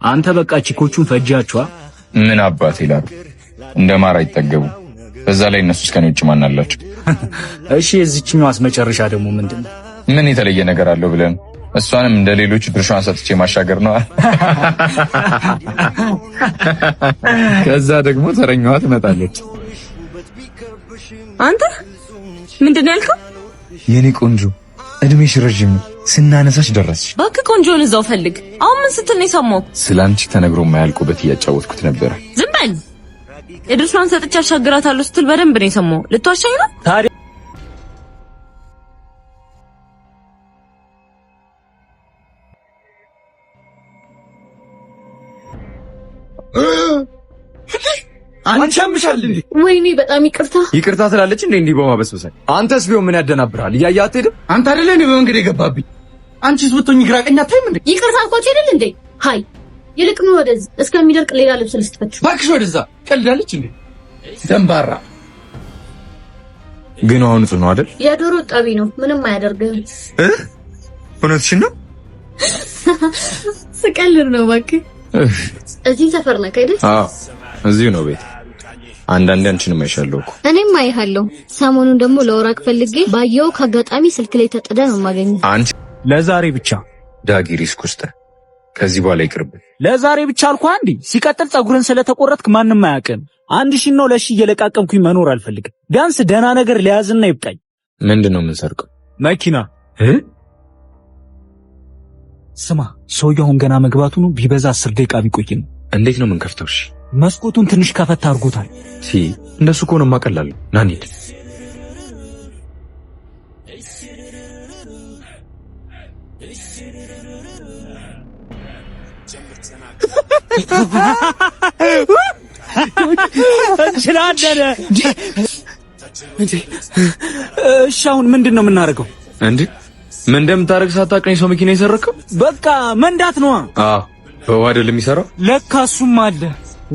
አንተ በቃ ቺኮቹን ፈጃቸዋ። ምን አባት ይላል እንደማር አይጠገቡ። በዛ ላይ እነሱ እስከኔ ውጭ ማን አላቸው? እሺ የዚህኛዋስ መጨረሻ ደግሞ ምንድነው? ምን የተለየ ነገር አለው ብለን እሷንም እንደሌሎቹ ድርሻዋን ሰጥቼ ማሻገር ነው። ከዛ ደግሞ ተረኛዋ ትመጣለች። አንተ ምንድነው ያልከው? የኔ ቆንጆ እድሜሽ ረጅም ስናነሳሽ ደረስሽ። እባክህ ቆንጆን እዛው ፈልግ። አሁን ምን ስትል ነው የሰማው? ስላንቺ ተነግሮ የማያልቁበት እያጫወትኩት ነበር። ዝም በል። የድርሻዋን ሰጥቼ አሻግራታለሁ ስትል በደንብ ነው የሰማው። ልትዋሻኝ ነው? ታዲያ አንቺ አምሻል እንዴ? ወይኔ በጣም ይቅርታ ትላለች እንዴ? እንዲህ በማበስበሰ አንተስ ቢሆን ምን ያደናብራል? እያየህ አትሄድም? አንተ አይደለ እንዴ በመንገድ የገባብኝ? አንቺስ ብትሆኚ ግራ ቀኝ አታይም እንዴ? ይቅርታ አልኳችሁ አይደል እንዴ? ሃይ ይልቅ ነው ወደዚህ እስከሚደርቅ ሌላ ልብስ ልስጥፈች። እባክሽ ወደዛ። ቀልዳለች እንዴ? ደንባራ ግን አሁን ንጹህ ነው አይደል? የዶሮ ጠቢ ነው፣ ምንም አያደርግም። እውነትሽን ነው? ስቀልድ ነው እባክህ። እዚህ ሰፈር ነህ አይደል? አዎ እዚሁ ነው ቤት። አንዳንዴ አንቺንም አይሻለሁ እኮ። እኔም አይሃለሁ። ሰሞኑን ደግሞ ለወራክ ፈልጌ ባየው ከአጋጣሚ ስልክ ላይ ተጠደ ነው የማገኘው። አንቺ ለዛሬ ብቻ ዳጊ ሪስክ ውስጥ ከዚህ በኋላ ይቅርብ። ለዛሬ ብቻ አልኩህ አንዴ። ሲቀጥል ጸጉርን ስለተቆረጥክ ማንም አያውቅም። 1000 ነው ለሺ እየለቃቀምኩኝ መኖር አልፈልግም። ቢያንስ ደህና ነገር ሊያዝና ይብቃኝ። ምንድነው የምንሰርቀው? መኪና። ስማ ሰውየው አሁን ገና መግባቱ ነው። ቢበዛ 10 ደቂቃ ቢቆይ ነው። እንዴት ነው የምንከፍተው? እሺ መስኮቱን ትንሽ ከፈታ አድርጎታል። እንደሱ ከሆነማ ቀላል ነው። ና እንሂድ። እሺ አሁን ምንድነው የምናደርገው? እንዴ ምን እንደምታደርግ ሳታውቅኝ ሰው መኪና የሰረከው? በቃ መንዳት ነው። አዎ በውሃ አይደል የሚሰራው? ለካ እሱም አለ።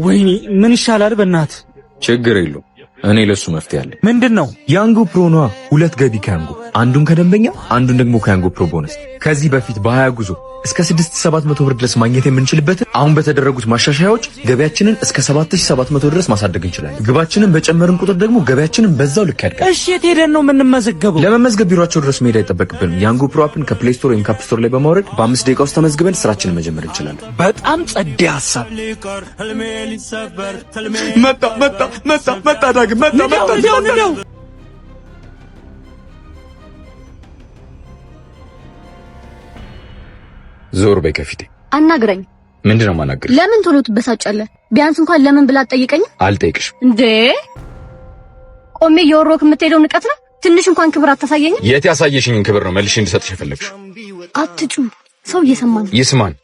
ወይኔ ምን ይሻላል? በእናት ችግር የለውም። እኔ ለሱ መፍትሄ አለ። ምንድነው? ያንጎ ፕሮ ነዋ። 2 ገቢ ከያንጎ፣ አንዱን ከደንበኛ አንዱን ደግሞ ከያንጎ ፕሮ ቦነስ። ከዚህ በፊት በ20 ጉዞ እስከ 6700 ብር ድረስ ማግኘት የምንችልበትን አሁን በተደረጉት ማሻሻያዎች ገበያችንን እስከ 7700 ድረስ ማሳደግ እንችላለን። ግባችንን በጨመርን ቁጥር ደግሞ ገበያችንን በዛው ልክ ያድጋል። እሺ የት ሄደን ነው የምንመዘገበው? ለመመዝገብ ቢሮአቸው ድረስ መሄድ አይጠበቅብንም። ያንጎ ፕሮ አፕን ከፕሌይ ስቶር ወይም ካፕ ስቶር ላይ በማውረድ በ5 ደቂቃ ውስጥ ተመዝግበን ስራችንን መጀመር እንችላለን። በጣም ጸዴ ሐሳብ። መጣ ዳግም መጣ። ዞር በይ ከፊቴ። አናግረኝ። ምንድነው ማናገር? ለምን ቶሎ ትበሳጫለህ? ቢያንስ እንኳን ለምን ብላ አትጠይቀኝም? አልጠይቅሽም እንዴ ቆሜ የወሮክ የምትሄደው ንቀት ነው። ትንሽ እንኳን ክብር አታሳየኝም? የት ያሳየሽኝን ክብር ነው መልሼ እንድሰጥሽ የፈለግሽው? አትጩ፣ ሰው እየሰማን ነው። ይስማን።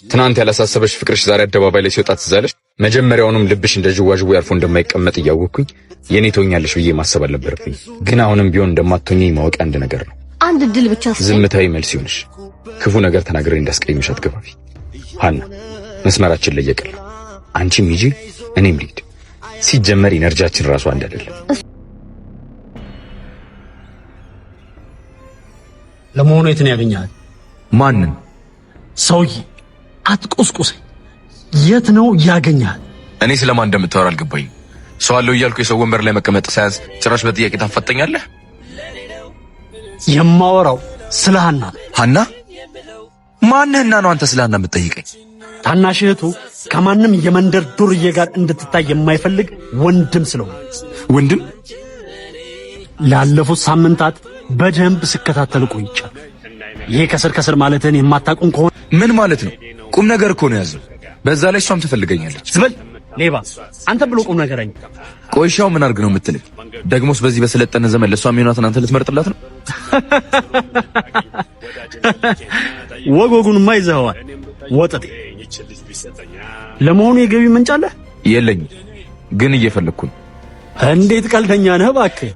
ትናንት ያላሳሰበሽ ፍቅርሽ ዛሬ አደባባይ ላይ ሲወጣ ትዛለሽ። መጀመሪያውንም ልብሽ እንደ ዥዋዥዌ ያልፎ እንደማይቀመጥ እያወቅኩኝ የኔ ትሆኛለሽ ብዬ ማሰብ አልነበረብኝ። ግን አሁንም ቢሆን እንደማትሆኚ ማወቅ አንድ ነገር ነው። አንድ ድል ብቻ ዝምታዊ መልስ ይሁንሽ። ክፉ ነገር ተናግሬ እንዳስቀይምሽ አትገፋፊ። ሃና መስመራችን ላይ የቀረ አንቺም ሂጂ እኔም ልሂድ። ሲጀመር ኢነርጂያችን ራሱ አንድ አይደለም። ለመሆኑ የት ነው ያገኛል? ማንን? ሰውዬ አትቆስቁሰኝ። የት ነው ያገኛል? እኔ ስለማን እንደምታወራ አልገባኝም። ሰው አለው እያልኩ የሰው ወንበር ላይ መቀመጥ ሳያንስ ጭራሽ በጥያቄ ታፈጠኛለህ? የማወራው ስለ ሃና። ሃና? ማንህና ነው አንተ ስለ ሃና የምትጠይቀኝ? ታናሽ እህቱ ከማንም የመንደር ዱርዬ ጋር እንድትታይ የማይፈልግ ወንድም ስለሆነ። ወንድም? ላለፉት ሳምንታት በደንብ ስከታተል ቆይቻለሁ። ይሄ ከስር ከስር ማለትን የማታቁም ከሆነ ምን ማለት ነው? ቁም ነገር እኮ ነው ያዘው። በዛ ላይ እሷም ትፈልገኛለች። ዝም በል ሌባ! አንተ ብሎ ቁም ነገረኝ። ቆይሻው ምን አድርግ ነው የምትለኝ? ደግሞስ በዚህ በሰለጠነ ዘመን ለሷ የሚሆናትን አንተ ልትመርጥላት ነው? ወጎጉንማ ይዘኸዋል ወጠጤ። ለመሆኑ የገቢ ምንጭ አለህ? የለኝም፣ ግን እየፈለግኩ ነው። እንዴት ቀልደኛ ነህ እባክህ!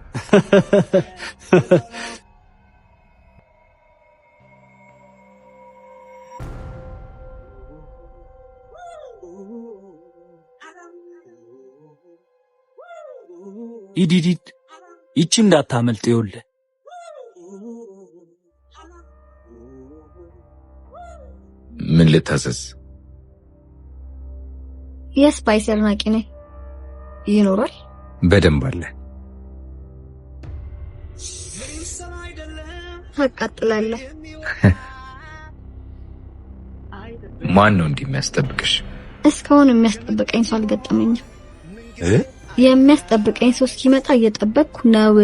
ኢዲዲድ ይቺ እንዳታመልጥ። ይኸውልህ ምን ልታዘዝ? የስፓይስ አድናቂ ነኝ። ይኖራል? በደንብ አለ። ታቃጥላለህ። ማን ነው እንዲህ የሚያስጠብቅሽ? እስካሁን የሚያስጠብቀኝ ሰው አልገጠመኝም። የሚያስጠብቀኝ ሰው እስኪመጣ እየጠበቅኩ ነው።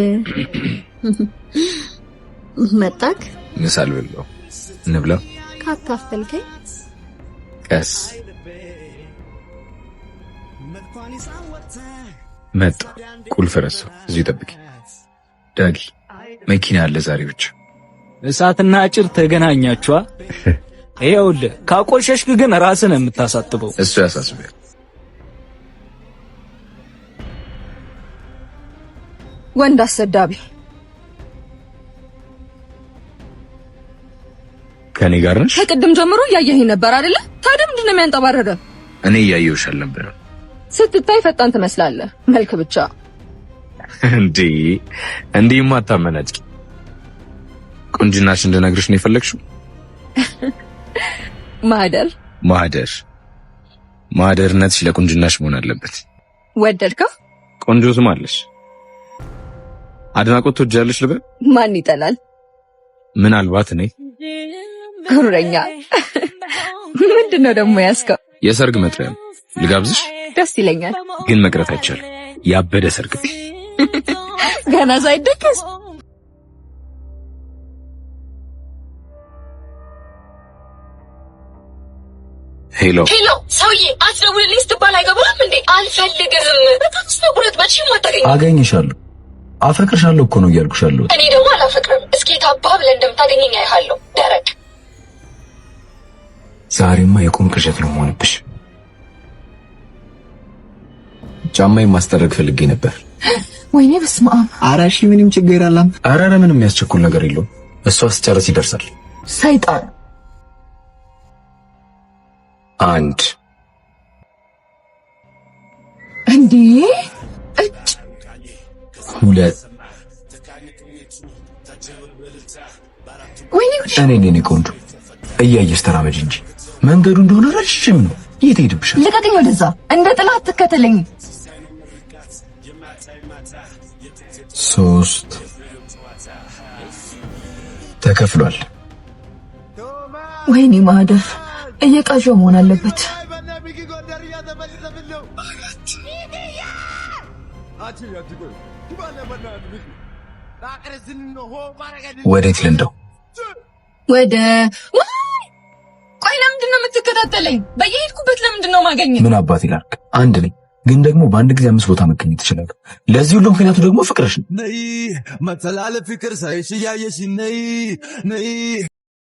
መጣክ? ምሳል ብለው እንብላ። ካካፈልከኝ ቀስ መጣ። ቁልፍ ረሳሁ። እዚሁ ጠብቂ። ዳጊ መኪና አለ ዛሬ ብቻ። እሳትና አጭር ተገናኛችኋ። ይኸውልህ ካቆሸሽክ ግን ራስን የምታሳጥበው እሱ ያሳስበው። ወንድ አሰዳቢ ከኔ ጋር ነሽ? ከቅድም ጀምሮ እያየኸኝ ነበር አይደለ? ታዲያ ምንድን ነው የሚያንጠባረረ? እኔ እያየሁሽ አልነበረም። ስትታይ ፈጣን ትመስላለህ፣ መልክ ብቻ። እንዲህማ አታመናጭቂ። ቁንጅናሽ እንድነግርሽ ነው የፈለግሽው? ማህደርነትሽ ለቁንጅናሽ መሆን አለበት። ወደድከው? ቆንጆ ስም አለሽ። አድናቆት ትወጃለሽ ልበል? ማን ይጠላል? ምናልባት እኔ። ጉረኛ ምንድነው ደግሞ ያስከው? የሰርግ መጥሪያ ነው። ልጋብዝሽ? ደስ ይለኛል፣ ግን መቅረት አይቻልም። ያበደ ሰርግ ገና ሳይደገስ። ሄሎ ሰውዬ፣ አትደውልልኝ ስትባል አይገባም እንዴ? አልፈልግም። በጣም ስተቁረት መቼም አታገኝም። አገኝሻለሁ። አፈቅርሻለሁ እኮ ነው እያልኩሻለሁ። እኔ ደግሞ አላፈቅርም። እስኪ ታባ ብለህ እንደምታገኘኝ አይሃለሁ። ደረቅ ዛሬማ የቁም ቅዠት ነው የምሆንብሽ። ጫማዬን ማስጠረግ ፈልጌ ነበር። ወይኔ በስመ አብ። ኧረ እሺ፣ ምንም ችግር የለም። ኧረ ምንም የሚያስቸኩል ነገር የለውም። እሷ ስትጨርስ ይደርሳል። ሰይጣን። 1 እንዴ 2 ወይኔ እኔ ቆንጆ እያየሽ ተራመጂ እንጂ መንገዱ እንደሆነ ረጅም ነው። የት ሄድብሻል? ልቀቀኝ ወደዛ። እንደ ጥላት ትከተለኝ። 3 ተከፍሏል። ወይኔ ማህደር እየቃዠው መሆን አለበት። ወዴት ልንደው? ቆይ ለምንድን ነው የምትከታተለኝ? በየሄድኩበት ለምንድን ነው ማገኘት? ምን አባት ይላል። አንድ ነኝ፣ ግን ደግሞ በአንድ ጊዜ 5 ቦታ መገኘት ይችላል። ለዚህ ሁሉ ምክንያቱ ደግሞ ፍቅርሽ ነው። ነይ መተላለፍ ፍቅር ሳይሽ ያየሽ ነይ